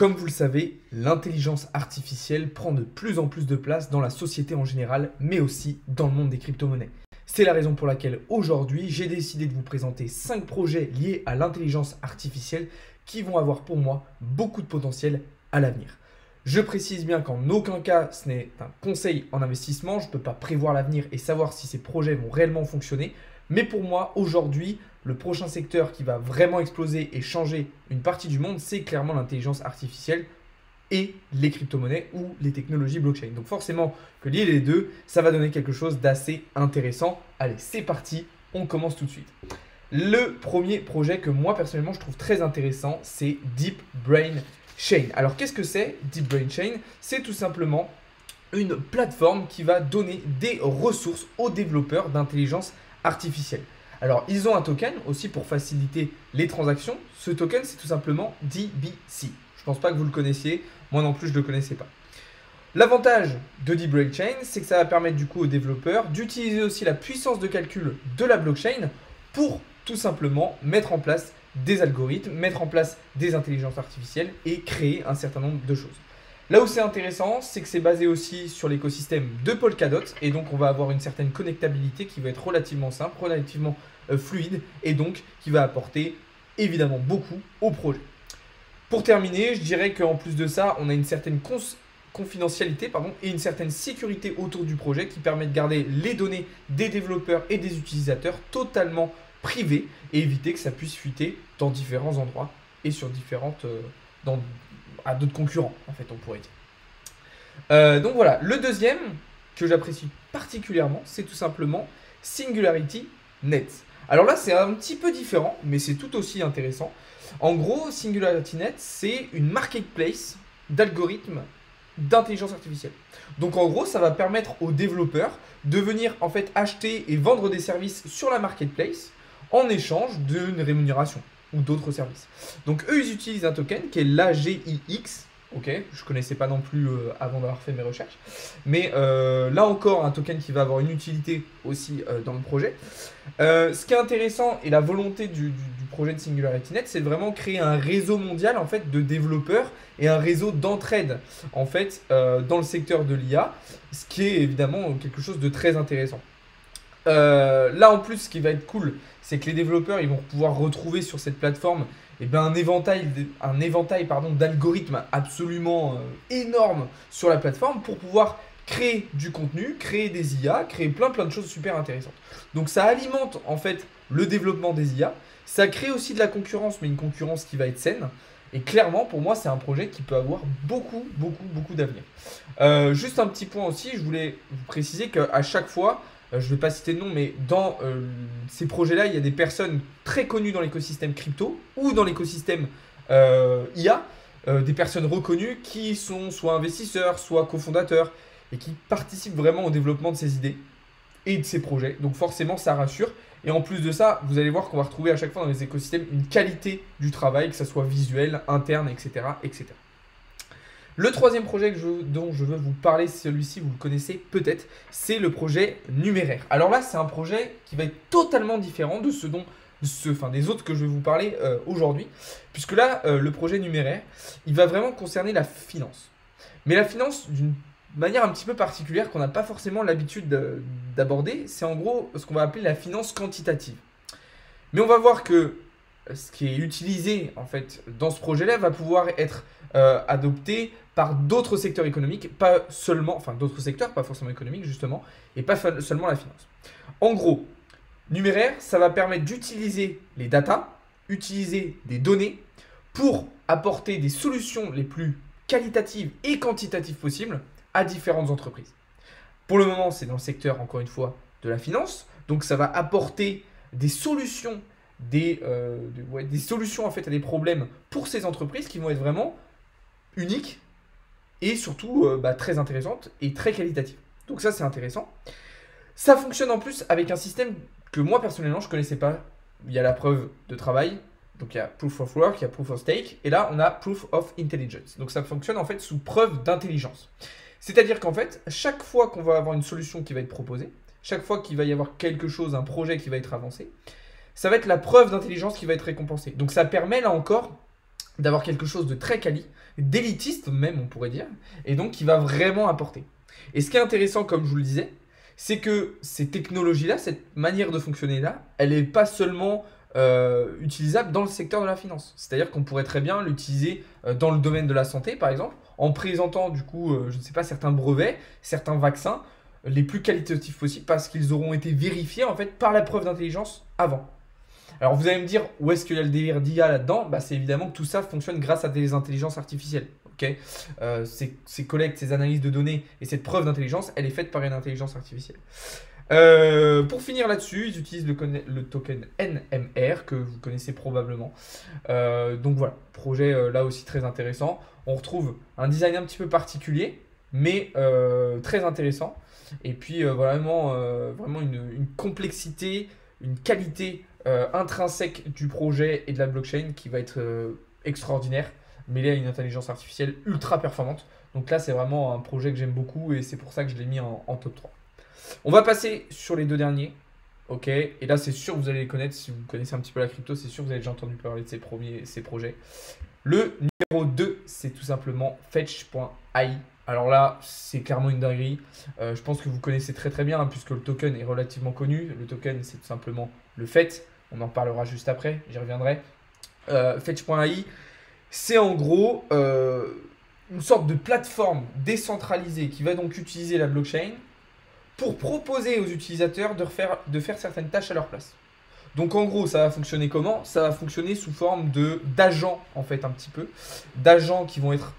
Comme vous le savez, l'intelligence artificielle prend de plus en plus de place dans la société en général, mais aussi dans le monde des crypto-monnaies. C'est la raison pour laquelle aujourd'hui, j'ai décidé de vous présenter 5 projets liés à l'intelligence artificielle qui vont avoir pour moi beaucoup de potentiel à l'avenir. Je précise bien qu'en aucun cas ce n'est un conseil en investissement, je ne peux pas prévoir l'avenir et savoir si ces projets vont réellement fonctionner, mais pour moi aujourd'hui, le prochain secteur qui va vraiment exploser et changer une partie du monde, c'est clairement l'intelligence artificielle et les crypto-monnaies ou les technologies blockchain. Donc forcément que lier les deux, ça va donner quelque chose d'assez intéressant. Allez, c'est parti, on commence tout de suite. Le premier projet que moi personnellement je trouve très intéressant, c'est Deep Brain Chain. Alors qu'est-ce que c'est Deep Brain Chain? C'est tout simplement une plateforme qui va donner des ressources aux développeurs d'intelligence artificielle. Alors, ils ont un token aussi pour faciliter les transactions. Ce token, c'est tout simplement DBC. Je ne pense pas que vous le connaissiez. Moi non plus, je ne le connaissais pas. L'avantage de Deep Brain Chain, c'est que ça va permettre du coup aux développeurs d'utiliser aussi la puissance de calcul de la blockchain pour tout simplement mettre en place des algorithmes, mettre en place des intelligences artificielles et créer un certain nombre de choses. Là où c'est intéressant, c'est que c'est basé aussi sur l'écosystème de Polkadot et donc on va avoir une certaine connectabilité qui va être relativement simple, relativement fluide et donc qui va apporter évidemment beaucoup au projet. Pour terminer, je dirais qu'en plus de ça, on a une certaine confidentialité et une certaine sécurité autour du projet qui permet de garder les données des développeurs et des utilisateurs totalement privées et éviter que ça puisse fuiter dans différents endroits et sur différentes à d'autres concurrents, en fait, on pourrait dire. Donc voilà, le deuxième que j'apprécie particulièrement, c'est tout simplement Singularity Net. Alors là, c'est un petit peu différent, mais c'est tout aussi intéressant. En gros, Singularity Net, c'est une marketplace d'algorithmes d'intelligence artificielle. Donc en gros, ça va permettre aux développeurs de venir en fait acheter et vendre des services sur la marketplace en échange d'une rémunération ou d'autres services. Donc eux, ils utilisent un token qui est l'AGIX. Ok, je ne connaissais pas non plus avant d'avoir fait mes recherches. Mais là encore, un token qui va avoir une utilité aussi dans le projet. Ce qui est intéressant et la volonté du projet de SingularityNet, c'est de vraiment créer un réseau mondial en fait, de développeurs et un réseau d'entraide en fait, dans le secteur de l'IA, ce qui est évidemment quelque chose de très intéressant. Là en plus, ce qui va être cool, c'est que les développeurs ils vont pouvoir retrouver sur cette plateforme un éventail d'algorithmes absolument énorme sur la plateforme pour pouvoir créer du contenu, créer des IA, créer plein de choses super intéressantes. Donc ça alimente en fait le développement des IA, ça crée aussi de la concurrence, mais une concurrence qui va être saine. Et clairement, pour moi, c'est un projet qui peut avoir beaucoup d'avenir. Juste un petit point aussi, je voulais vous préciser qu'à chaque fois, je ne vais pas citer de nom, mais dans ces projets-là, il y a des personnes très connues dans l'écosystème crypto ou dans l'écosystème IA, des personnes reconnues qui sont soit investisseurs, soit cofondateurs et qui participent vraiment au développement de ces idées et de ces projets. Donc forcément, ça rassure. Et en plus de ça, vous allez voir qu'on va retrouver à chaque fois dans les écosystèmes une qualité du travail, que ce soit visuel, interne, etc. etc. Le troisième projet dont je veux vous parler, celui-ci vous le connaissez peut-être, c'est le projet Numéraire. Alors là, c'est un projet qui va être totalement différent de des autres que je vais vous parler aujourd'hui. Puisque là, le projet Numéraire, il va vraiment concerner la finance. Mais la finance d'une manière un petit peu particulière qu'on n'a pas forcément l'habitude d'aborder. C'est en gros ce qu'on va appeler la finance quantitative. Mais on va voir que ce qui est utilisé en fait dans ce projet-là va pouvoir être adopté par d'autres secteurs économiques, pas seulement, enfin d'autres secteurs, pas forcément économiques justement, et pas seulement la finance. En gros, Numéraire, ça va permettre d'utiliser les datas, utiliser des données pour apporter des solutions les plus qualitatives et quantitatives possibles à différentes entreprises. Pour le moment, c'est dans le secteur, encore une fois, de la finance, donc ça va apporter des solutions des solutions en fait à des problèmes pour ces entreprises qui vont être vraiment uniques et surtout très intéressantes et très qualitatives. Donc ça c'est intéressant. Ça fonctionne en plus avec un système que moi personnellement je ne connaissais pas. Il y a la preuve de travail, donc il y a Proof of Work, il y a Proof of Stake et là on a Proof of Intelligence. Donc ça fonctionne en fait sous preuve d'intelligence. C'est-à-dire qu'en fait chaque fois qu'on va avoir une solution qui va être proposée, chaque fois qu'il va y avoir quelque chose, un projet qui va être avancé, ça va être la preuve d'intelligence qui va être récompensée. Donc ça permet là encore d'avoir quelque chose de très quali, d'élitiste même on pourrait dire, et donc qui va vraiment apporter. Et ce qui est intéressant, comme je vous le disais, c'est que ces technologies-là, cette manière de fonctionner-là, elle n'est pas seulement utilisable dans le secteur de la finance. C'est-à-dire qu'on pourrait très bien l'utiliser dans le domaine de la santé, par exemple, en présentant du coup, je ne sais pas, certains brevets, certains vaccins, les plus qualitatifs possibles, parce qu'ils auront été vérifiés en fait par la preuve d'intelligence avant. Alors vous allez me dire, où est-ce qu'il y a le délire d'IA là-dedans? Bah, c'est évidemment que tout ça fonctionne grâce à des intelligences artificielles. Okay, ces collectes, ces analyses de données et cette preuve d'intelligence, elle est faite par une intelligence artificielle. Pour finir là-dessus, ils utilisent le token NMR que vous connaissez probablement. Donc voilà, projet là aussi très intéressant. On retrouve un design un petit peu particulier, mais très intéressant. Et puis vraiment une complexité, une qualité intrinsèque du projet et de la blockchain qui va être extraordinaire, mêlée à une intelligence artificielle ultra performante. Donc là, c'est vraiment un projet que j'aime beaucoup et c'est pour ça que je l'ai mis en top 3. On va passer sur les deux derniers. Ok, et là, c'est sûr que vous allez les connaître. Si vous connaissez un petit peu la crypto, c'est sûr que vous avez déjà entendu parler de ces projets. Le numéro 2, c'est tout simplement Fetch.ai. Alors là, c'est clairement une dinguerie. Je pense que vous connaissez très très bien, hein, puisque le token est relativement connu. Le token, c'est tout simplement le fait. On en parlera juste après, j'y reviendrai. Fetch.ai, c'est en gros une sorte de plateforme décentralisée qui va donc utiliser la blockchain pour proposer aux utilisateurs de faire certaines tâches à leur place. Donc en gros, ça va fonctionner comment? Ça va fonctionner sous forme d'agents, en fait, un petit peu. D'agents qui vont être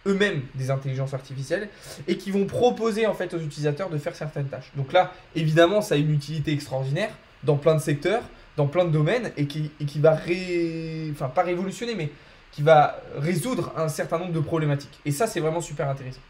eux-mêmes des intelligences artificielles et qui vont proposer en fait aux utilisateurs de faire certaines tâches. Donc là, évidemment, ça a une utilité extraordinaire dans plein de secteurs, dans plein de domaines et qui va, enfin pas révolutionner, mais qui va résoudre un certain nombre de problématiques. Et ça, c'est vraiment super intéressant.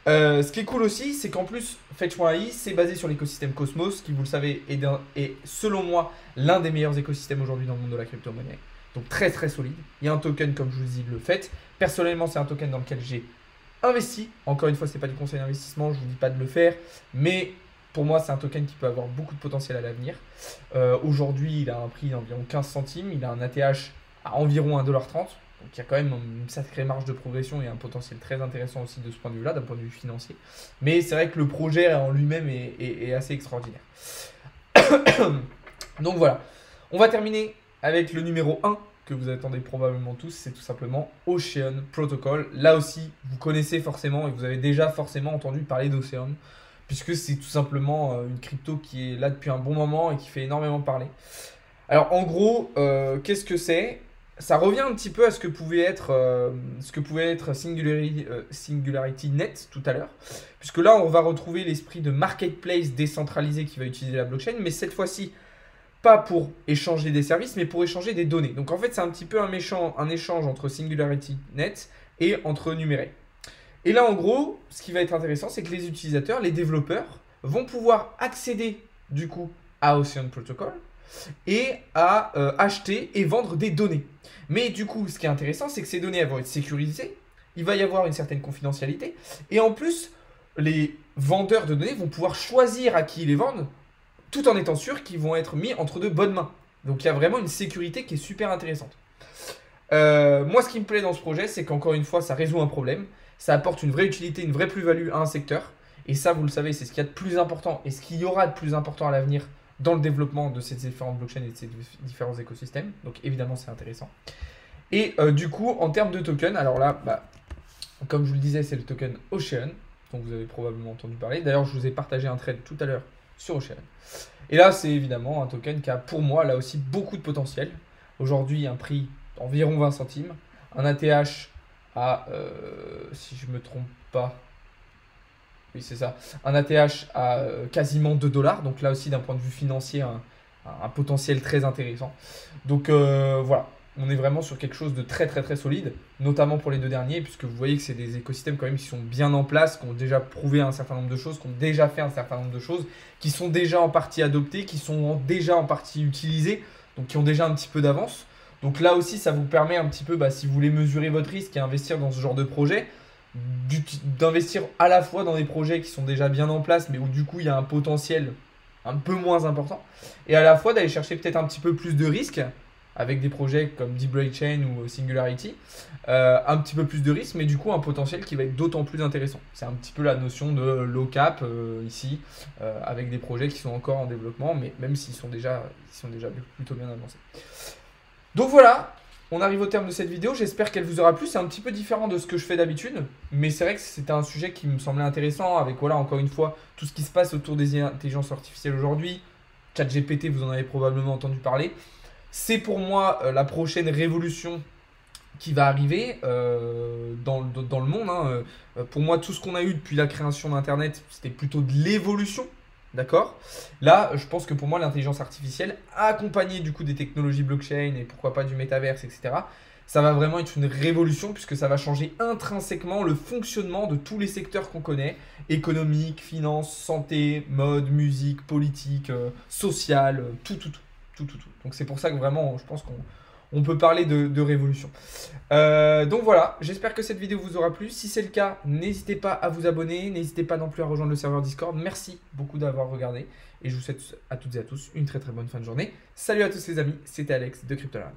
Ce qui est cool aussi, c'est qu'en plus, Fetch.ai, c'est basé sur l'écosystème Cosmos, qui, vous le savez, est selon moi l'un des meilleurs écosystèmes aujourd'hui dans le monde de la crypto-monnaie. Donc très très solide. Il y a un token, comme je vous dis, le fait. Personnellement, c'est un token dans lequel j'ai investi. Encore une fois, ce n'est pas du conseil d'investissement, je ne vous dis pas de le faire. Mais pour moi, c'est un token qui peut avoir beaucoup de potentiel à l'avenir. Aujourd'hui, il a un prix d'environ 15 centimes. Il a un ATH à environ 1,30 $. Donc il y a quand même une sacrée marge de progression et un potentiel très intéressant aussi de ce point de vue-là, d'un point de vue financier. Mais c'est vrai que le projet en lui-même est assez extraordinaire. Donc voilà, on va terminer avec le numéro 1 que vous attendez probablement tous, c'est tout simplement Ocean Protocol. Là aussi, vous connaissez forcément et vous avez déjà forcément entendu parler d'Ocean, puisque c'est tout simplement une crypto qui est là depuis un bon moment et qui fait énormément parler. Alors en gros, qu'est-ce que c'est? Ça revient un petit peu à ce que pouvait être Singularity Net tout à l'heure, puisque là on va retrouver l'esprit de marketplace décentralisé qui va utiliser la blockchain, mais cette fois-ci pas pour échanger des services, mais pour échanger des données. Donc en fait c'est un petit peu un échange entre Singularity Net et entre Numéraire. Et là en gros, ce qui va être intéressant, c'est que les utilisateurs, les développeurs, vont pouvoir accéder du coup à Ocean Protocol et à acheter et vendre des données. Mais du coup, ce qui est intéressant, c'est que ces données elles vont être sécurisées, il va y avoir une certaine confidentialité, et en plus, les vendeurs de données vont pouvoir choisir à qui ils les vendent, tout en étant sûrs qu'ils vont être mis entre de bonnes mains. Donc il y a vraiment une sécurité qui est super intéressante. Moi, ce qui me plaît dans ce projet, c'est qu'encore une fois, ça résout un problème, ça apporte une vraie utilité, une vraie plus-value à un secteur, et ça, vous le savez, c'est ce qu'il y a de plus important, et ce qu'il y aura de plus important à l'avenir dans le développement de ces différentes blockchains et de ces différents écosystèmes. Donc évidemment, c'est intéressant. Et du coup, en termes de token, alors là, comme je vous le disais, c'est le token Ocean, dont vous avez probablement entendu parler. D'ailleurs, je vous ai partagé un trade tout à l'heure sur Ocean. Et là, c'est évidemment un token qui a pour moi, là aussi, beaucoup de potentiel. Aujourd'hui, un prix d'environ 20 centimes. Un ATH à, si je ne me trompe pas, oui, c'est ça. Un ATH à quasiment 2 $. Donc là aussi, d'un point de vue financier, un potentiel très intéressant. Donc voilà, on est vraiment sur quelque chose de très très très solide, notamment pour les deux derniers, puisque vous voyez que c'est des écosystèmes quand même qui sont bien en place, qui ont déjà prouvé un certain nombre de choses, qui ont déjà fait un certain nombre de choses, qui sont déjà en partie adoptées, qui sont déjà en partie utilisées, donc qui ont déjà un petit peu d'avance. Donc là aussi, ça vous permet un petit peu, si vous voulez mesurer votre risque et investir dans ce genre de projet, d'investir à la fois dans des projets qui sont déjà bien en place, mais où du coup il y a un potentiel un peu moins important, et à la fois d'aller chercher peut-être un petit peu plus de risques avec des projets comme Deep Brain Chain ou Singularity. Un petit peu plus de risque, mais du coup un potentiel qui va être d'autant plus intéressant. C'est un petit peu la notion de low cap ici, avec des projets qui sont encore en développement, mais même s'ils sont déjà plutôt bien avancés. Donc voilà, on arrive au terme de cette vidéo, j'espère qu'elle vous aura plu. C'est un petit peu différent de ce que je fais d'habitude, mais c'est vrai que c'était un sujet qui me semblait intéressant, avec voilà, encore une fois, tout ce qui se passe autour des intelligences artificielles aujourd'hui. ChatGPT, vous en avez probablement entendu parler. C'est pour moi la prochaine révolution qui va arriver dans le monde. Hein. Pour moi, tout ce qu'on a eu depuis la création d'Internet, c'était plutôt de l'évolution. D'accord? Là, je pense que pour moi, l'intelligence artificielle, accompagnée du coup des technologies blockchain et pourquoi pas du métaverse, etc., ça va vraiment être une révolution puisque ça va changer intrinsèquement le fonctionnement de tous les secteurs qu'on connaît, économique, finance, santé, mode, musique, politique, social, tout. Donc c'est pour ça que vraiment, je pense qu'on peut parler de révolution. Donc voilà, j'espère que cette vidéo vous aura plu. Si c'est le cas, n'hésitez pas à vous abonner, n'hésitez pas non plus à rejoindre le serveur Discord. Merci beaucoup d'avoir regardé et je vous souhaite à toutes et à tous une très très bonne fin de journée. Salut à tous les amis, c'était Alex de CryptoLab.